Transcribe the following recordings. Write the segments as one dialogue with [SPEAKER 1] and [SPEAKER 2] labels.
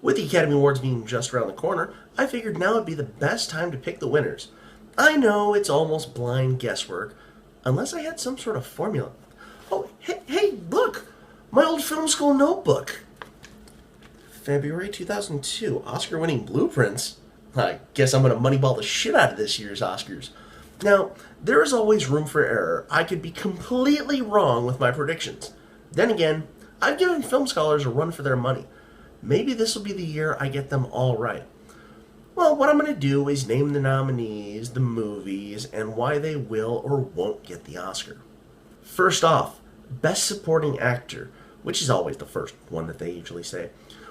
[SPEAKER 1] With the Academy Awards being just around the corner, I figured now would be the best time to pick the winners. I know it's almost blind guesswork, unless I had some sort of formula. Oh, hey, look! My old film school notebook! February 2002, Oscar-winning blueprints. I guess I'm going to moneyball the shit out of this year's Oscars. Now, there is always room for error. I could be completely wrong with my predictions. Then again, I've given film scholars a run for their money. Maybe this will be the year I get them all right. Well, what I'm going to do is name the nominees, the movies, and why they will or won't get the Oscar. First off, Best Supporting Actor, which is always the first one that they usually say.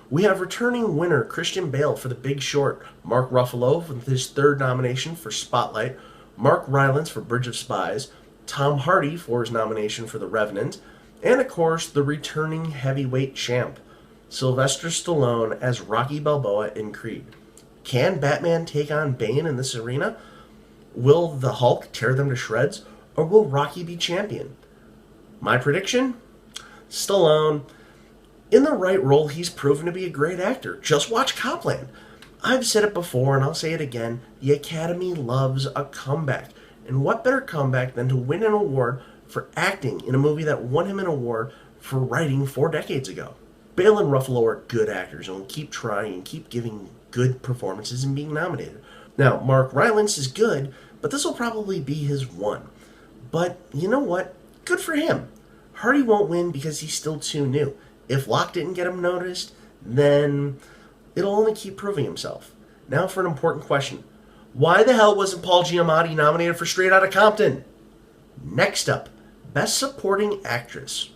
[SPEAKER 1] We have returning winner Christian Bale for The Big Short, Mark Ruffalo with his third nomination for Spotlight, Mark Rylance for Bridge of Spies, Tom Hardy for his nomination for The Revenant, and of course the returning heavyweight champ, Sylvester Stallone as Rocky Balboa in Creed. Can Batman take on Bane in this arena? Will the Hulk tear them to shreds? Or will Rocky be champion? My prediction? Stallone. In the right role, he's proven to be a great actor. Just watch Copland. I've said it before and I'll say it again. The Academy loves a comeback. And what better comeback than to win an award for acting in a movie that won him an award for writing 4 decades ago? Bale and Ruffalo are good actors and will keep trying and keep giving good performances and being nominated. Now, Mark Rylance is good, but this will probably be his one. But you know what? Good for him. Hardy won't win because he's still too new. If Locke didn't get him noticed, then it'll only keep proving himself. Now for an important question. Why the hell wasn't Paul Giamatti nominated for Straight Outta Compton? Next up, Best Supporting Actress.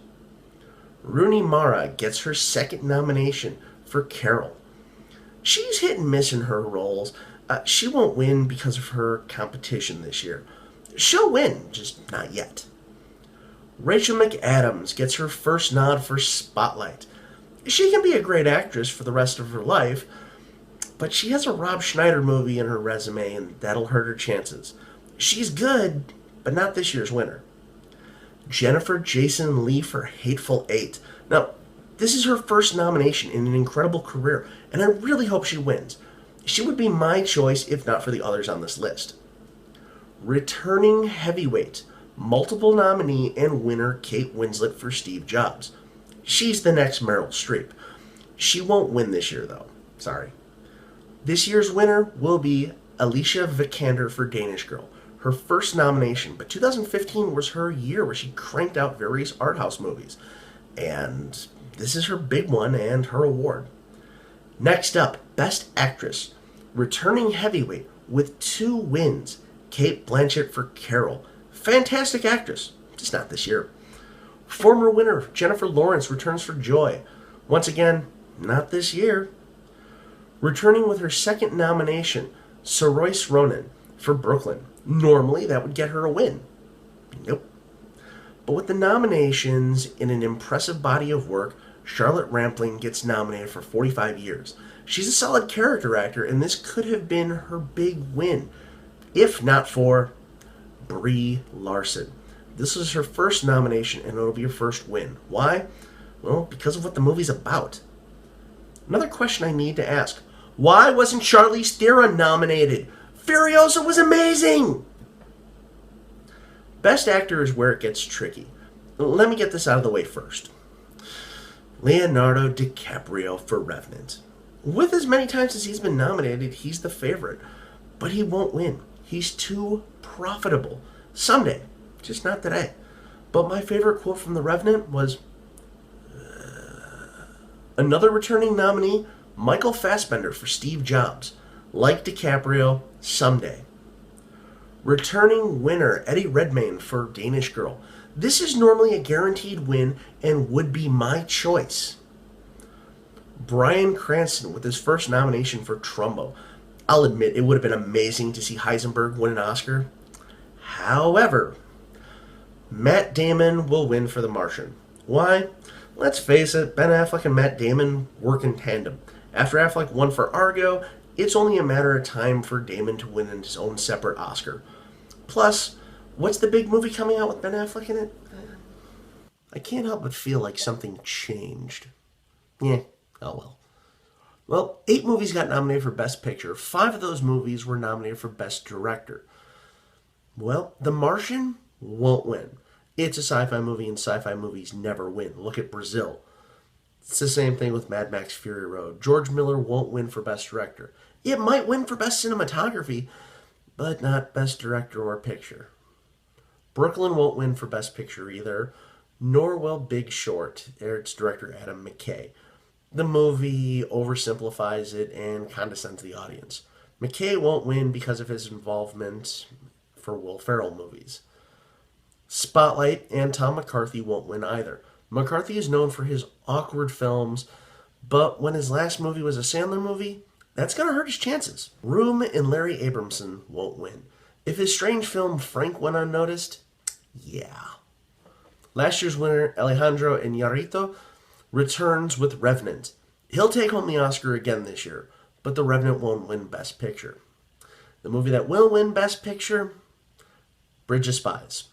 [SPEAKER 1] Rooney Mara gets her second nomination for Carol. She's hit and miss in her roles. She won't win because of her competition this year. She'll win, just not yet. Rachel McAdams gets her first nod for Spotlight. She can be a great actress for the rest of her life, but she has a Rob Schneider movie in her resume, and that'll hurt her chances. She's good, but not this year's winner. Jennifer Jason Leigh for Hateful Eight. Now, this is her first nomination in an incredible career, and I really hope she wins. She would be my choice if not for the others on this list. Returning heavyweight, multiple nominee and winner Kate Winslet for Steve Jobs. She's the next Meryl Streep. She won't win this year, though. Sorry. This year's winner will be Alicia Vikander for Danish Girl. Her first nomination, but 2015 was her year where she cranked out various art house movies. And this is her big one and her award. Next up, Best Actress. Returning heavyweight with 2 wins, Cate Blanchett for Carol. Fantastic actress, just not this year. Former winner Jennifer Lawrence returns for Joy. Once again, not this year. Returning with her second nomination, Saoirse Ronan for Brooklyn. Normally, that would get her a win. Nope. But with the nominations in an impressive body of work, Charlotte Rampling gets nominated for 45 Years. She's a solid character actor, and this could have been her big win, if not for Brie Larson. This is her first nomination, and it'll be her first win. Why? Well, because of what the movie's about. Another question I need to ask. Why wasn't Charlize Theron nominated? Furiosa was amazing! Best Actor is where it gets tricky. Let me get this out of the way first. Leonardo DiCaprio for Revenant. With as many times as he's been nominated, he's the favorite. But he won't win. He's too profitable. Someday. Just not today. But my favorite quote from The Revenant was, another returning nominee, Michael Fassbender for Steve Jobs. Like DiCaprio, someday. Returning winner, Eddie Redmayne for Danish Girl. This is normally a guaranteed win and would be my choice. Bryan Cranston with his first nomination for Trumbo. I'll admit it would have been amazing to see Heisenberg win an Oscar. However, Matt Damon will win for The Martian. Why? Let's face it, Ben Affleck and Matt Damon work in tandem. After Affleck won for Argo, it's only a matter of time for Damon to win his own separate Oscar. Plus, what's the big movie coming out with Ben Affleck in it? I can't help but feel like something changed. Yeah, oh well. Well, 8 movies got nominated for Best Picture. 5 of those movies were nominated for Best Director. Well, The Martian won't win. It's a sci-fi movie, and sci-fi movies never win. Look at Brazil. It's the same thing with Mad Max Fury Road. George Miller won't win for Best Director. It might win for Best Cinematography, but not Best Director or Picture. Brooklyn won't win for Best Picture either, nor will Big Short, its director Adam McKay. The movie oversimplifies it and condescends the audience. McKay won't win because of his involvement for Will Ferrell movies. Spotlight and Tom McCarthy won't win either. McCarthy is known for his awkward films, but when his last movie was a Sandler movie, that's going to hurt his chances. Room and Larry Abramson won't win. If his strange film Frank went unnoticed, yeah. Last year's winner, Alejandro Iñárritu, returns with Revenant. He'll take home the Oscar again this year, but The Revenant won't win Best Picture. The movie that will win Best Picture, Bridge of Spies.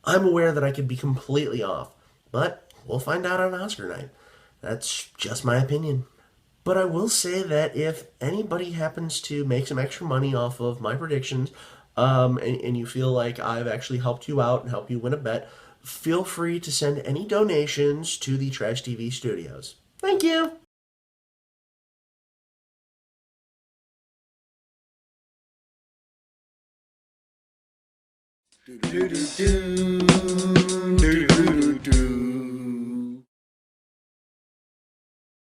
[SPEAKER 1] I'm aware that I could be completely off, but we'll find out on Oscar night. That's just my opinion. But I will say that if anybody happens to make some extra money off of my predictions, and you feel like I've actually helped you out and helped you win a bet, feel free to send any donations to the Trash TV Studios. Thank you.
[SPEAKER 2] Do do do do do do